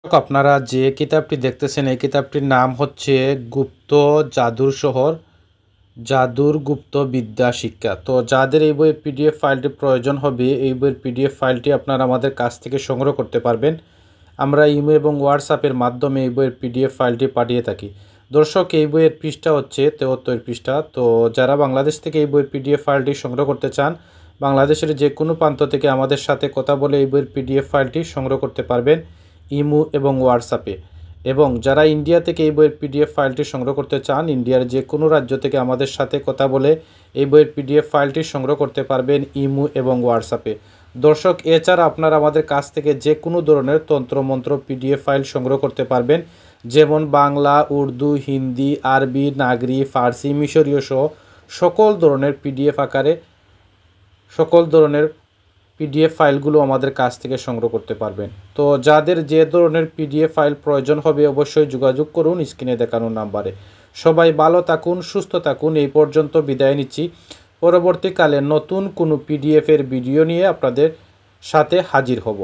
আপনারা যে কিতাবটি দেখতেছেন এই কিতাবটির নাম হচ্ছে গুপ্ত জাদুর শহর, জাদুর গুপ্ত বিদ্যা শিক্ষা। তো যাদের এই বইয়ের পিডিএফ ফাইলটি প্রয়োজন হবে, এই বইয়ের পিডিএফ ফাইলটি আপনারা আমাদের কাছ থেকে সংগ্রহ করতে পারবেন। আমরা ইমো এবং হোয়াটসঅ্যাপের মাধ্যমে এই বইয়ের পিডিএফ ফাইলটি পাঠিয়ে থাকি। দর্শক, এই বইয়ের পৃষ্ঠা হচ্ছে 73 পৃষ্ঠা। তো যারা বাংলাদেশ থেকে এই বইয়ের পিডিএফ ফাইলটি সংগ্রহ করতে চান, বাংলাদেশের যে কোনো প্রান্ত থেকে আমাদের সাথে কথা বলে এই বইয়ের পিডিএফ ফাইলটি সংগ্রহ করতে পারবেন ইমো এবং হোয়াটসঅ্যাপে। এবং যারা ইন্ডিয়া থেকে এই বইয়ের পিডিএফ ফাইলটি সংগ্রহ করতে চান, ইন্ডিয়ার যে কোনো রাজ্য থেকে আমাদের সাথে কথা বলে এই বইয়ের পিডিএফ ফাইলটি সংগ্রহ করতে পারবেন ইমো এবং হোয়াটসঅ্যাপে। দর্শক, এছাড়া আপনারা আমাদের কাছ থেকে যে কোনো ধরনের তন্ত্রমন্ত্র পিডিএফ ফাইল সংগ্রহ করতে পারবেন, যেমন বাংলা, উর্দু, হিন্দি, আরবি, নাগরি, ফার্সি, মিশরীয় সহ সকল ধরনের পিডিএফ আকারে সকল ধরনের পিডিএফ ফাইলগুলো আমাদের কাছ থেকে সংগ্রহ করতে পারবেন। তো যাদের যে ধরনের পিডিএফ ফাইল প্রয়োজন হবে অবশ্যই যোগাযোগ করুন স্ক্রিনে দেখানো নাম্বারে। সবাই ভালো থাকুন, সুস্থ থাকুন। এই পর্যন্ত বিদায় নিচ্ছি। পরবর্তীকালে নতুন কোনো পিডিএফের ভিডিও নিয়ে আপনাদের সাথে হাজির হব।